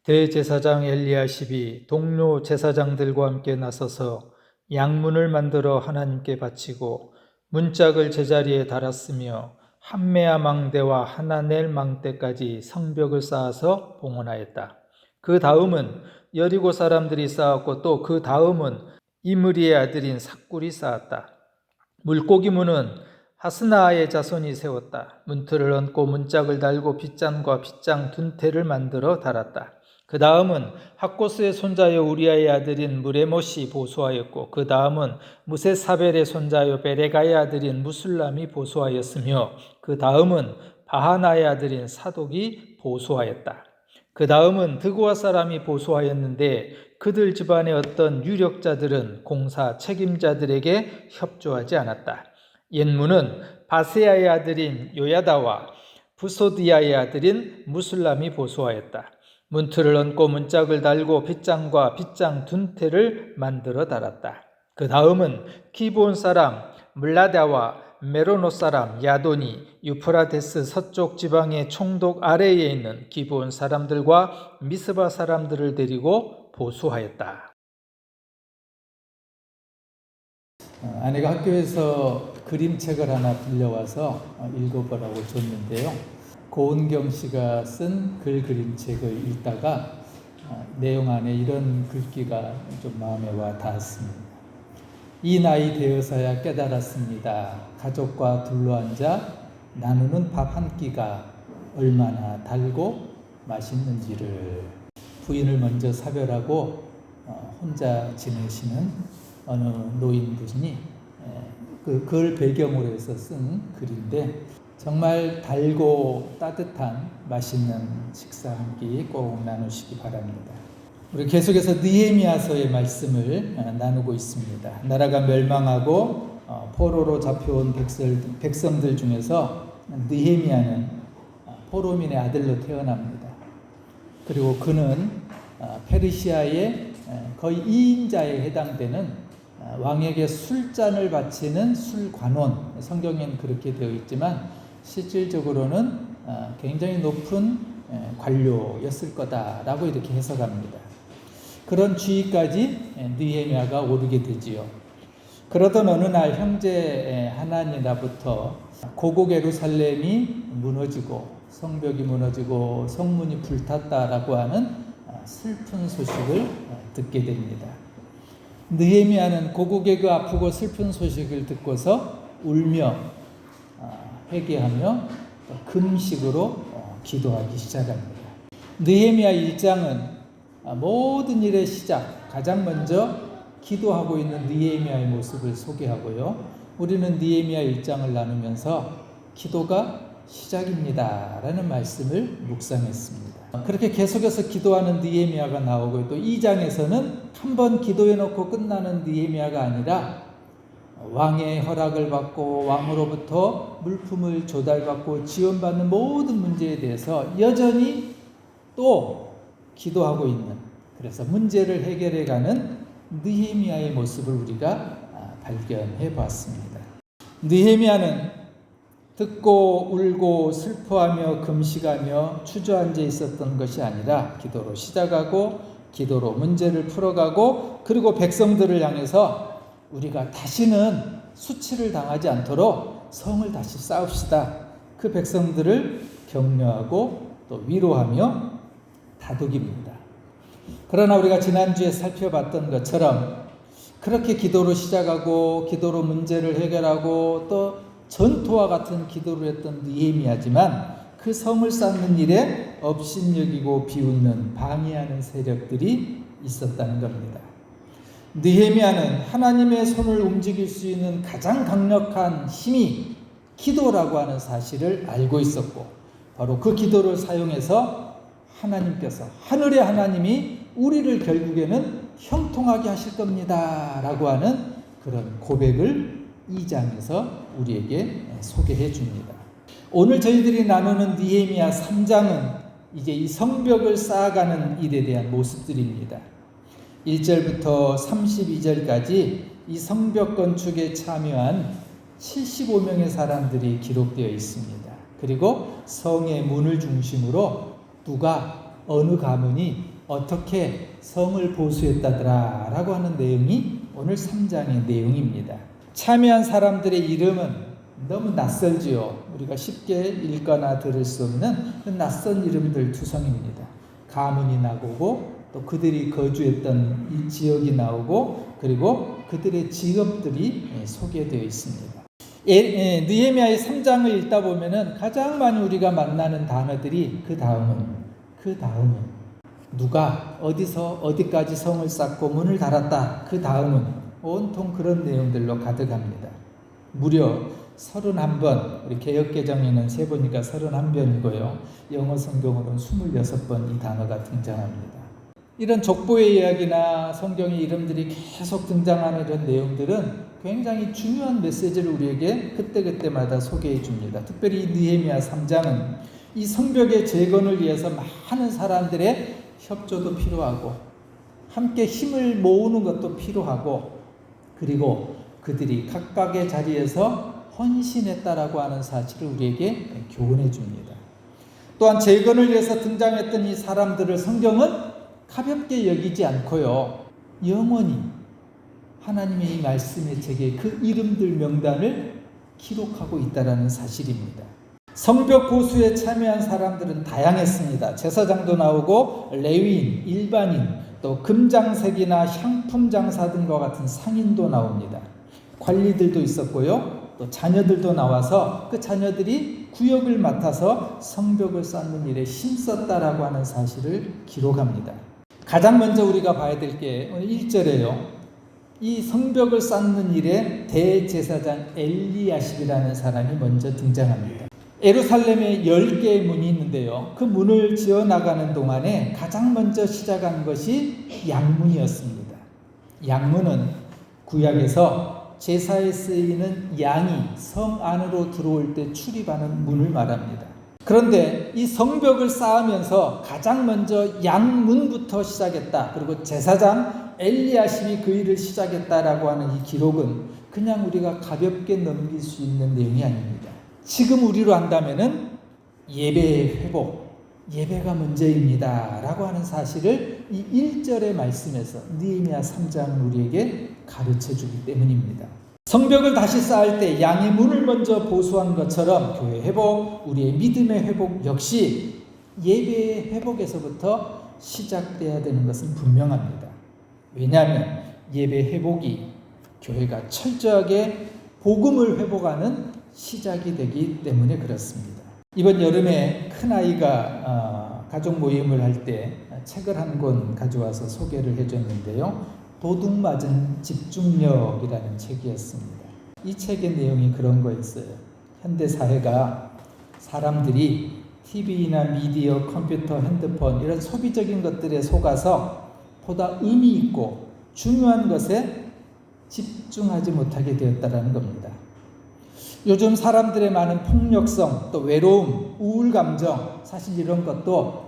대제사장 엘리야십이 동료 제사장들과 함께 나서서 양문을 만들어 하나님께 바치고 문짝을 제자리에 달았으며 한메아 망대와 하나넬 망대까지 성벽을 쌓아서 봉헌하였다. 그 다음은 여리고 사람들이 쌓았고 또 그 다음은 이므리의 아들인 삭굴이 쌓았다. 물고기 문은 하스나아의 자손이 세웠다. 문틀을 얹고 문짝을 달고 빗장과 빗장 둔태를 만들어 달았다. 그 다음은 학고스의 손자요 우리아의 아들인 무레못이 보수하였고 그 다음은 무세사벨의 손자요 베레가의 아들인 무술람이 보수하였으며 그 다음은 바하나의 아들인 사독이 보수하였다. 그 다음은 드고아 사람이 보수하였는데 그들 집안의 어떤 유력자들은 공사 책임자들에게 협조하지 않았다. 옛문은 바세아의 아들인 요야다와 부소디아의 아들인 무술람이 보수하였다. 문틀을 얹고 문짝을 달고 빗장과 빗장 둔태를 만들어 달았다. 그 다음은 기브온 사람 물라다와 메로노 사람 야돈이 유프라데스 서쪽 지방의 총독 아래에 있는 기브온 사람들과 미스바 사람들을 데리고 보수하였다. 아내가 학교에서 그림책을 하나 빌려와서 읽어보라고 줬는데요. 고은경 씨가 쓴 그림책을 읽다가 내용 안에 이런 글귀가 좀 마음에 와 닿았습니다. 이 나이 되어서야 깨달았습니다. 가족과 둘러앉아 나누는 밥 한 끼가 얼마나 달고 맛있는지를. 부인을 먼저 사별하고 혼자 지내시는 어느 노인분이 그걸 배경으로 해서 쓴 글인데 정말 달고 따뜻한 맛있는 식사 한 끼 꼭 나누시기 바랍니다. 우리 계속해서 느헤미야서의 말씀을 나누고 있습니다. 나라가 멸망하고 포로로 잡혀온 백성들 중에서 느헤미야는 포로민의 아들로 태어납니다. 그리고 그는 페르시아의 거의 2인자에 해당되는 왕에게 술잔을 바치는 술관원, 성경에는 그렇게 되어 있지만 실질적으로는 굉장히 높은 관료였을 거다라고 이렇게 해석합니다. 그런 지위까지 느헤미야가 오르게 되지요. 그러던 어느 날 형제 하나니나부터 고국 예루살렘이 무너지고 성벽이 무너지고 성문이 불탔다라고 하는 슬픈 소식을 듣게 됩니다. 느헤미야는 고국의 그 아프고 슬픈 소식을 듣고서 울며 회개하며 금식으로 기도하기 시작합니다. 느헤미야 1장은 모든 일의 시작, 가장 먼저 기도하고 있는 느헤미야의 모습을 소개하고요. 우리는 느헤미야 1장을 나누면서 기도가 시작입니다 라는 말씀을 묵상했습니다. 그렇게 계속해서 기도하는 느헤미야가 나오고 또 2장에서는 한번 기도해놓고 끝나는 느헤미야가 아니라 왕의 허락을 받고 왕으로부터 물품을 조달받고 지원받는 모든 문제에 대해서 여전히 또 기도하고 있는, 그래서 문제를 해결해가는 느헤미야의 모습을 우리가 발견해 보았습니다. 느헤미야는 듣고 울고 슬퍼하며 금식하며 주저앉아 있었던 것이 아니라 기도로 시작하고 기도로 문제를 풀어가고 그리고 백성들을 향해서 우리가 다시는 수치를 당하지 않도록 성을 다시 쌓읍시다. 그 백성들을 격려하고 또 위로하며 다독입니다. 그러나 우리가 지난주에 살펴봤던 것처럼 그렇게 기도로 시작하고 기도로 문제를 해결하고 또 전투와 같은 기도를 했던 느헤미야지만 그 성을 쌓는 일에 업신여기고 비웃는 방해하는 세력들이 있었다는 겁니다. 느헤미야는 하나님의 손을 움직일 수 있는 가장 강력한 힘이 기도라고 하는 사실을 알고 있었고 바로 그 기도를 사용해서 하나님께서, 하늘의 하나님이 우리를 결국에는 형통하게 하실 겁니다 라고 하는 그런 고백을 2장에서 우리에게 소개해 줍니다. 오늘 저희들이 나누는 느헤미야 3장은 이제 이 성벽을 쌓아가는 일에 대한 모습들입니다. 1절부터 32절까지 이 성벽 건축에 참여한 75명의 사람들이 기록되어 있습니다. 그리고 성의 문을 중심으로 누가 어느 가문이 어떻게 성을 보수했다더라 라고 하는 내용이 오늘 3장의 내용입니다. 참여한 사람들의 이름은 너무 낯설지요. 우리가 쉽게 읽거나 들을 수 없는 낯선 이름들 투성입니다. 가문이 나오고 또 그들이 거주했던 이 지역이 나오고 그리고 그들의 직업들이 소개되어 있습니다. 느헤미야의 3장을 읽다 보면은 가장 많이 우리가 만나는 단어들이 그 다음은 누가 어디서 어디까지 성을 쌓고 문을 닫았다. 그 다음은 온통 그런 내용들로 가득합니다. 무려 31번, 우리 개역개정에는 세보니까 31번이고요. 영어 성경으로는 26번 이 단어가 등장합니다. 이런 족보의 이야기나 성경의 이름들이 계속 등장하는 이런 내용들은 굉장히 중요한 메시지를 우리에게 그때그때마다 소개해 줍니다. 특별히 이 느헤미야 3장은 이 성벽의 재건을 위해서 많은 사람들의 협조도 필요하고 함께 힘을 모으는 것도 필요하고 그리고 그들이 각각의 자리에서 헌신했다라고 하는 사실을 우리에게 교훈해 줍니다. 또한 재건을 위해서 등장했던 이 사람들을 성경은 가볍게 여기지 않고요. 영원히 하나님의 이 말씀의 책에 그 이름들 명단을 기록하고 있다라는 사실입니다. 성벽 보수에 참여한 사람들은 다양했습니다. 제사장도 나오고 레위인, 일반인, 또 금장색이나 향품 장사 등과 같은 상인도 나옵니다. 관리들도 있었고요. 또 자녀들도 나와서 그 자녀들이 구역을 맡아서 성벽을 쌓는 일에 힘썼다라고 하는 사실을 기록합니다. 가장 먼저 우리가 봐야 될 게 오늘 1절에요. 이 성벽을 쌓는 일에 대제사장 엘리야십이라는 사람이 먼저 등장합니다. 예루살렘에 10개의 문이 있는데요. 그 문을 지어나가는 동안에 가장 먼저 시작한 것이 양문이었습니다. 양문은 구약에서 제사에 쓰이는 양이 성 안으로 들어올 때 출입하는 문을 말합니다. 그런데 이 성벽을 쌓으면서 가장 먼저 양문부터 시작했다. 그리고 제사장 엘리야십이 그 일을 시작했다라고 하는 이 기록은 그냥 우리가 가볍게 넘길 수 있는 내용이 아닙니다. 지금 우리로 한다면은 예배의 회복, 예배가 문제입니다 라고 하는 사실을 이 1절의 말씀에서 느헤미야 3장은 우리에게 가르쳐 주기 때문입니다. 성벽을 다시 쌓을 때 양의 문을 먼저 보수한 것처럼 교회 회복, 우리의 믿음의 회복 역시 예배의 회복에서부터 시작돼야 되는 것은 분명합니다. 왜냐하면 예배 회복이 교회가 철저하게 복음을 회복하는 시작이 되기 때문에 그렇습니다. 이번 여름에 큰아이가 가족 모임을 할 때 책을 한 권 가져와서 소개를 해줬는데요. 도둑맞은 집중력이라는 책이었습니다. 이 책의 내용이 그런 거였어요. 현대사회가 사람들이 TV나 미디어, 컴퓨터, 핸드폰 이런 소비적인 것들에 속아서 보다 의미 있고 중요한 것에 집중하지 못하게 되었다는 겁니다. 요즘 사람들의 많은 폭력성, 또 외로움, 우울감정, 사실 이런 것도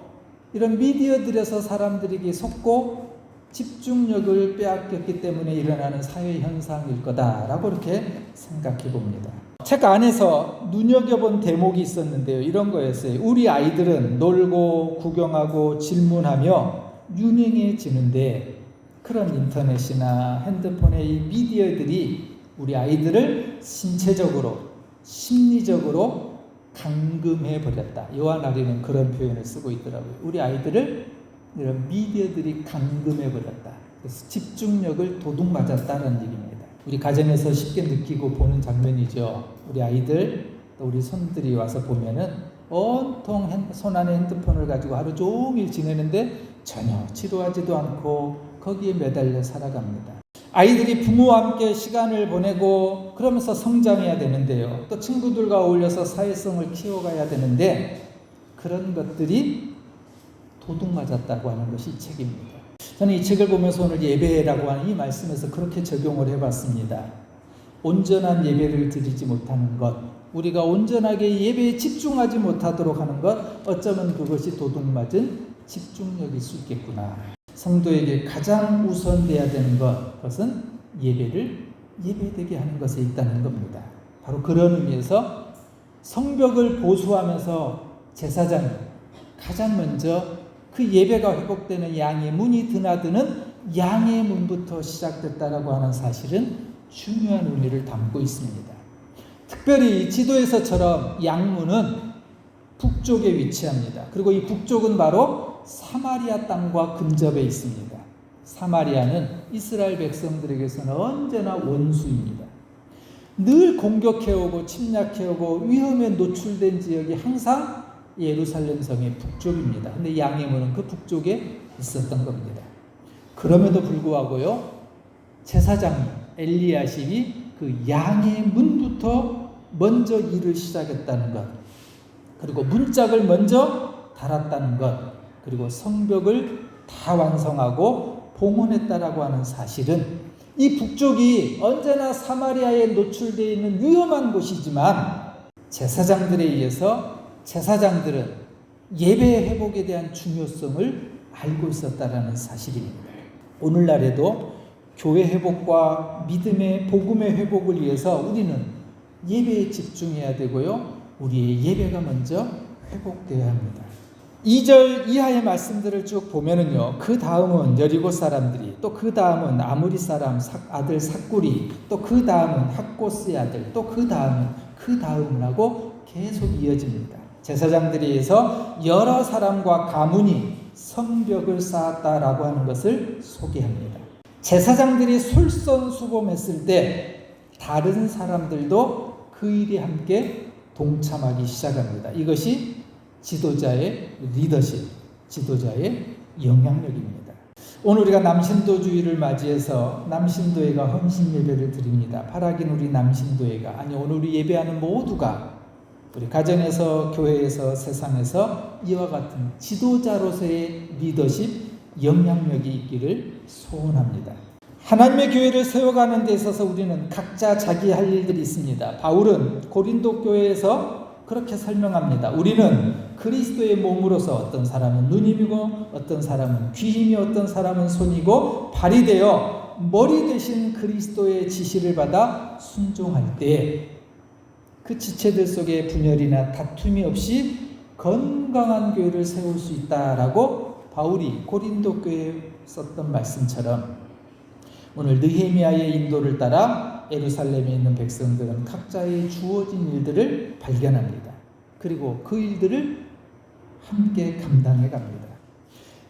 이런 미디어들에서 사람들에게 속고 집중력을 빼앗겼기 때문에 일어나는 사회 현상일 거다라고 이렇게 생각해 봅니다. 책 안에서 눈여겨본 대목이 있었는데요. 이런 거였어요. 우리 아이들은 놀고 구경하고 질문하며 유능해지는데 그런 인터넷이나 핸드폰의 이 미디어들이 우리 아이들을 신체적으로 심리적으로 감금해버렸다. 요한아리는 그런 표현을 쓰고 있더라고요. 우리 아이들을 이런 미디어들이 감금해버렸다. 그래서 집중력을 도둑맞았다는 얘기입니다. 우리 가정에서 쉽게 느끼고 보는 장면이죠. 우리 아이들, 또 우리 손들이 와서 보면은 온통 손 안에 핸드폰을 가지고 하루 종일 지내는데 전혀 지루하지도 않고 거기에 매달려 살아갑니다. 아이들이 부모와 함께 시간을 보내고 그러면서 성장해야 되는데요. 또 친구들과 어울려서 사회성을 키워가야 되는데 그런 것들이 도둑맞았다고 하는 것이 이 책입니다. 저는 이 책을 보면서 오늘 예배라고 하는 이 말씀에서 그렇게 적용을 해봤습니다. 온전한 예배를 드리지 못하는 것, 우리가 온전하게 예배에 집중하지 못하도록 하는 것, 어쩌면 그것이 도둑맞은 집중력일 수 있겠구나. 성도에게 가장 우선돼야 되는 그것은 예배를 예배되게 하는 것에 있다는 겁니다. 바로 그런 의미에서 성벽을 보수하면서 제사장이 가장 먼저 그 예배가 회복되는 양의 문이 드나드는 양의 문부터 시작됐다라고 하는 사실은 중요한 의미를 담고 있습니다. 특별히 지도에서처럼 양문은 북쪽에 위치합니다. 그리고 이 북쪽은 바로 사마리아 땅과 근접해 있습니다. 사마리아는 이스라엘 백성들에게서는 언제나 원수입니다. 늘 공격해오고 침략해오고 위험에 노출된 지역이 항상 예루살렘 성의 북쪽입니다. 근데 양의 문은 그 북쪽에 있었던 겁니다. 그럼에도 불구하고요, 제사장이 엘리야십이 그 양의 문부터 먼저 일을 시작했다는 것, 그리고 문짝을 먼저 달았다는 것, 그리고 성벽을 다 완성하고 봉헌했다라고 하는 사실은 이 북쪽이 언제나 사마리아에 노출되어 있는 위험한 곳이지만 제사장들에 의해서 제사장들은 예배 회복에 대한 중요성을 알고 있었다라는 사실입니다. 오늘날에도 교회 회복과 믿음의 복음의 회복을 위해서 우리는 예배에 집중해야 되고요, 우리의 예배가 먼저 회복되어야 합니다. 2절 이하의 말씀들을 쭉 보면은요, 그 다음은 여리고 사람들이, 또 그 다음은 아무리 사람 아들 삭구리, 또 그 다음은 학고스의 아들, 또 그 다음은 하고 계속 이어집니다. 제사장들에 의해서 여러 사람과 가문이 성벽을 쌓았다라고 하는 것을 소개합니다. 제사장들이 솔선수범했을 때 다른 사람들도 그 일에 함께 동참하기 시작합니다. 이것이 지도자의 리더십, 지도자의 영향력입니다. 오늘 우리가 남신도주의를 맞이해서 남신도회가 헌신 예배를 드립니다. 바라긴 우리 남신도회가, 아니 오늘 우리 예배하는 모두가 우리 가정에서, 교회에서, 세상에서 이와 같은 지도자로서의 리더십, 영향력이 있기를 소원합니다. 하나님의 교회를 세워가는 데 있어서 우리는 각자 자기 할 일들이 있습니다. 바울은 고린도 교회에서 그렇게 설명합니다. 우리는 그리스도의 몸으로서 어떤 사람은 눈이고 어떤 사람은 귀이며 어떤 사람은 손이고 발이 되어 머리 대신 그리스도의 지시를 받아 순종할 때 그 지체들 속에 분열이나 다툼이 없이 건강한 교회를 세울 수 있다라고 바울이 고린도 교회에 썼던 말씀처럼 오늘 느헤미야의 인도를 따라 예루살렘에 있는 백성들은 각자의 주어진 일들을 발견합니다. 그리고 그 일들을 함께 감당해 갑니다.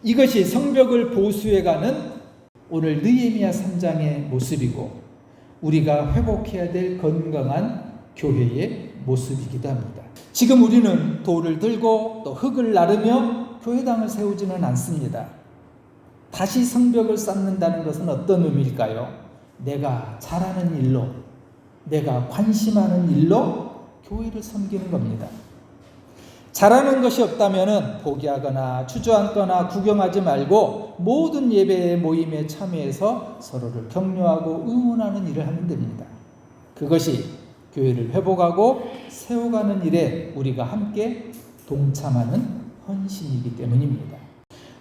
이것이 성벽을 보수해가는 오늘 느헤미야 3장의 모습이고 우리가 회복해야 될 건강한 교회의 모습이기도 합니다. 지금 우리는 돌을 들고 또 흙을 나르며 교회당을 세우지는 않습니다. 다시 성벽을 쌓는다는 것은 어떤 의미일까요? 내가 잘하는 일로, 내가 관심하는 일로 교회를 섬기는 겁니다. 잘하는 것이 없다면 포기하거나 주저앉거나 구경하지 말고 모든 예배 모임에 참여해서 서로를 격려하고 응원하는 일을 하면 됩니다. 그것이 교회를 회복하고 세워가는 일에 우리가 함께 동참하는 헌신이기 때문입니다.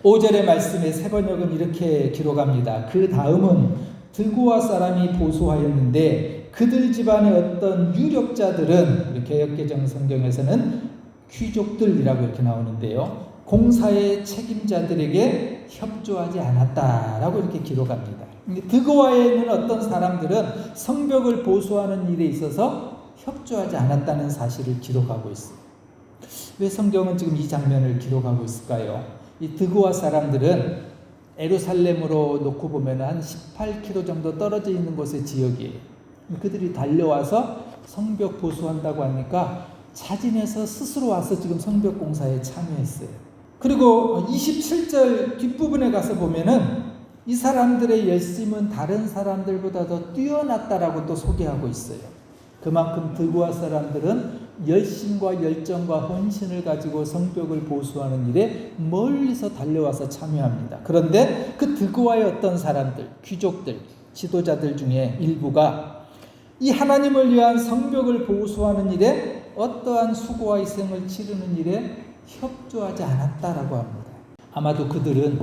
5절의 말씀의 세번역은 이렇게 기록합니다. 그 다음은 드고아 사람이 보수하였는데 그들 집안의 어떤 유력자들은 개역개정 성경에서는 귀족들이라고 이렇게 나오는데요, 공사의 책임자들에게 협조하지 않았다라고 이렇게 기록합니다. 드고아에 있는 어떤 사람들은 성벽을 보수하는 일에 있어서 협조하지 않았다는 사실을 기록하고 있습니다. 왜 성경은 지금 이 장면을 기록하고 있을까요? 이 드고아 사람들은 예루살렘으로 놓고 보면 한 18km 정도 떨어져 있는 곳의 지역이에요. 그들이 달려와서 성벽 보수한다고 하니까 자진해서 스스로 와서 지금 성벽 공사에 참여했어요. 그리고 27절 뒷부분에 가서 보면은 이 사람들의 열심은 다른 사람들보다 더 뛰어났다라고 또 소개하고 있어요. 그만큼 드고아 사람들은 열심과 열정과 헌신을 가지고 성벽을 보수하는 일에 멀리서 달려와서 참여합니다. 그런데 그 드고아의 어떤 사람들, 귀족들, 지도자들 중에 일부가 이 하나님을 위한 성벽을 보수하는 일에 어떠한 수고와 희생을 치르는 일에 협조하지 않았다라고 합니다. 아마도 그들은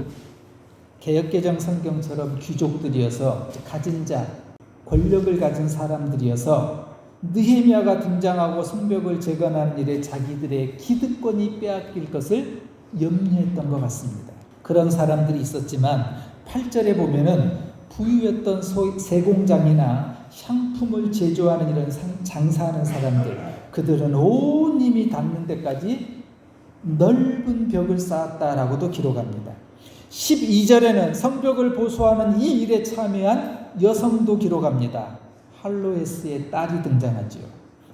개역개정 성경처럼 귀족들이어서 가진 자, 권력을 가진 사람들이어서 느헤미야가 등장하고 성벽을 재건하는 일에 자기들의 기득권이 빼앗길 것을 염려했던 것 같습니다. 그런 사람들이 있었지만 8절에 보면은 부유했던 세공장이나 향품을 제조하는 이런 장사하는 사람들, 그들은 온 힘이 닿는 데까지 넓은 벽을 쌓았다라고도 기록합니다. 12절에는 성벽을 보수하는 이 일에 참여한 여성도 기록합니다. 할로에스의 딸이 등장하지요.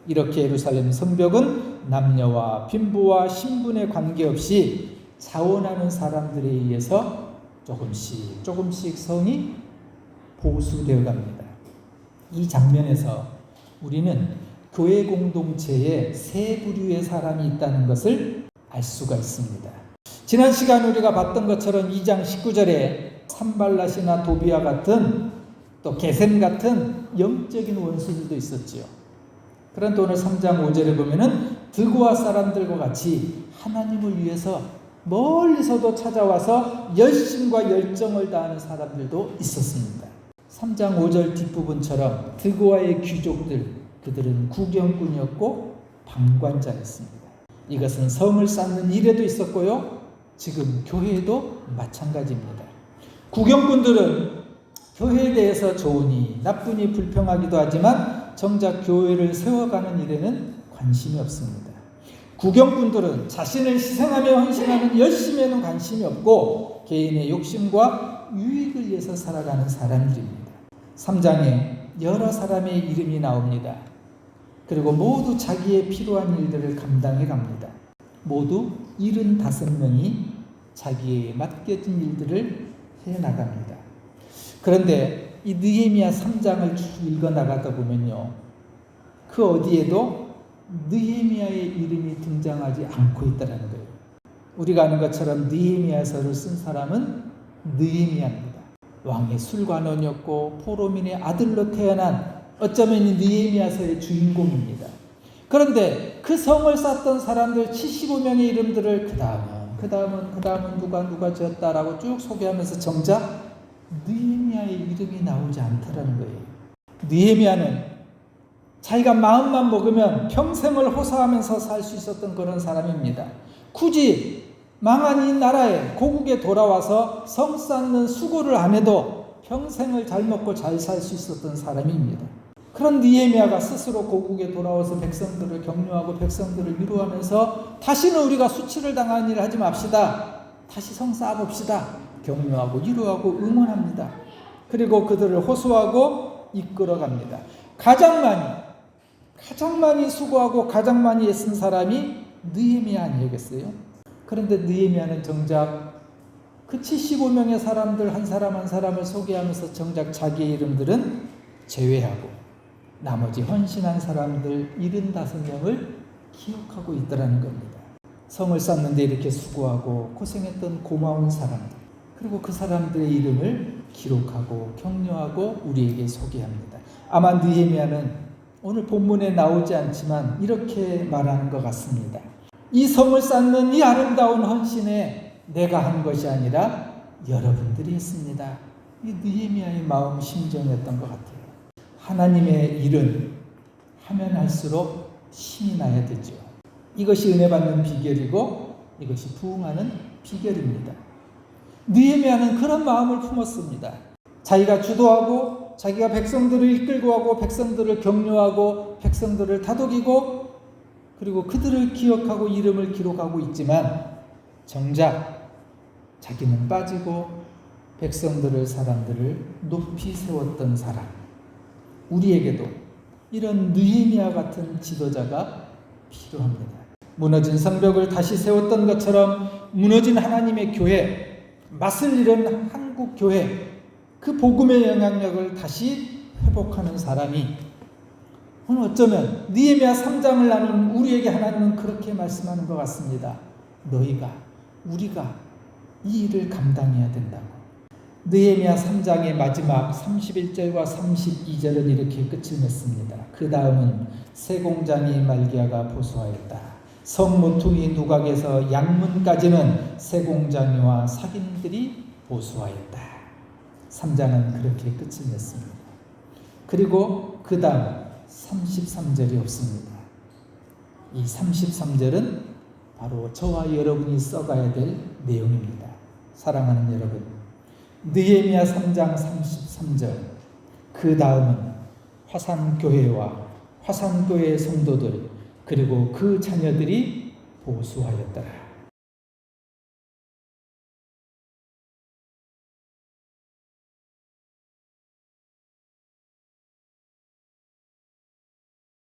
이렇게 예루살렘 성벽은 남녀와 빈부와 신분에 관계없이 자원하는 사람들에 의해서 조금씩 성이 보수되어 갑니다. 이 장면에서 우리는 교회 공동체에 세 부류의 사람이 있다는 것을 알 수가 있습니다. 지난 시간 우리가 봤던 것처럼 2장 19절에 산발랏이나 도비아 같은 또 게셈 같은 영적인 원수들도 있었지요. 그런데 오늘 3장 5절에 보면은 드고아 사람들과 같이 하나님을 위해서 멀리서도 찾아와서 열심과 열정을 다하는 사람들도 있었습니다. 3장 5절 뒷부분처럼 드고아의 귀족들, 그들은 구경꾼이었고 방관자였습니다. 이것은 성을 쌓는 일에도 있었고요, 지금 교회에도 마찬가지입니다. 구경꾼들은 교회에 대해서 좋으니 나쁘니 불평하기도 하지만 정작 교회를 세워가는 일에는 관심이 없습니다. 구경꾼들은 자신을 희생하며 헌신하는 열심에는 관심이 없고 개인의 욕심과 유익을 위해서 살아가는 사람들입니다. 3장에 여러 사람의 이름이 나옵니다. 그리고 모두 자기의 필요한 일들을 감당해 갑니다. 모두 75명이 자기에 맡겨진 일들을 해 나갑니다. 그런데 이 느헤미야 3장을 쭉 읽어 나가다 보면요, 그 어디에도 느헤미야의 이름이 등장하지 않고 있다는 거예요. 우리가 아는 것처럼 느헤미야서를 쓴 사람은 느헤미야입니다. 왕의 술관원이었고 포로민의 아들로 태어난 어쩌면 이 느헤미야서의 주인공입니다. 그런데 그 성을 쌓던 사람들 75명의 이름들을 그 다음은 누가 지었다라고 쭉 소개하면서 정작 느헤미야의 이름이 나오지 않더라는 거예요. 느헤미야는 자기가 마음만 먹으면 평생을 호사하면서 살 수 있었던 그런 사람입니다. 굳이 망한 이 나라에 고국에 돌아와서 성 쌓는 수고를 안 해도 평생을 잘 먹고 잘 살 수 있었던 사람입니다. 그런 느헤미야가 스스로 고국에 돌아와서 백성들을 격려하고 백성들을 위로하면서 다시는 우리가 수치를 당하는 일을 하지 맙시다, 다시 성 쌓아봅시다, 격려하고 위로하고 응원합니다. 그리고 그들을 호소하고 이끌어갑니다. 가장 많이 수고하고 가장 많이 애쓴 사람이 느헤미야 아니겠어요? 그런데 느헤미야는 정작 그 75명의 사람들 한 사람 한 사람을 소개하면서 정작 자기의 이름들은 제외하고 나머지 헌신한 사람들 75명을 기억하고 있더라는 겁니다. 성을 쌓는데 이렇게 수고하고 고생했던 고마운 사람들, 그리고 그 사람들의 이름을 기록하고 격려하고 우리에게 소개합니다. 아마 느헤미야는 오늘 본문에 나오지 않지만 이렇게 말하는 것 같습니다. 이 성을 쌓는 이 아름다운 헌신에 내가 한 것이 아니라 여러분들이 했습니다. 이 느헤미야의 마음 심정이었던 것 같아요. 하나님의 일은 하면 할수록 힘이 나야 되죠. 이것이 은혜 받는 비결이고 이것이 부흥하는 비결입니다. 느헤미야는 그런 마음을 품었습니다. 자기가 주도하고 자기가 백성들을 이끌고 하고 백성들을 격려하고 백성들을 다독이고 그리고 그들을 기억하고 이름을 기록하고 있지만 정작 자기는 빠지고 사람들을 높이 세웠던 사람, 우리에게도 이런 느헤미야 같은 지도자가 필요합니다. 무너진 성벽을 다시 세웠던 것처럼 무너진 하나님의 교회, 맛을 잃은 한국 교회, 그 복음의 영향력을 다시 회복하는 사람이 오늘 어쩌면 느헤미야 3장을 나눈 우리에게 하나님은 그렇게 말씀하는 것 같습니다. 우리가 이 일을 감당해야 된다고. 느헤미야 3장의 마지막 31절과 32절은 이렇게 끝을 맺습니다. 그 다음은 세공장이 말기야가 보수하였다. 성 모퉁이 누각에서 양문까지는 세공장이와 사기들이 보수하였다. 3장은 그렇게 끝을 맺습니다. 그리고 그 다음 33절이 없습니다. 이 33절은 바로 저와 여러분이 써가야 될 내용입니다. 사랑하는 여러분, 느헤미야 3장 33절, 그 다음은 화산교회와 화산교회의 성도들 그리고 그 자녀들이 보수하였더라.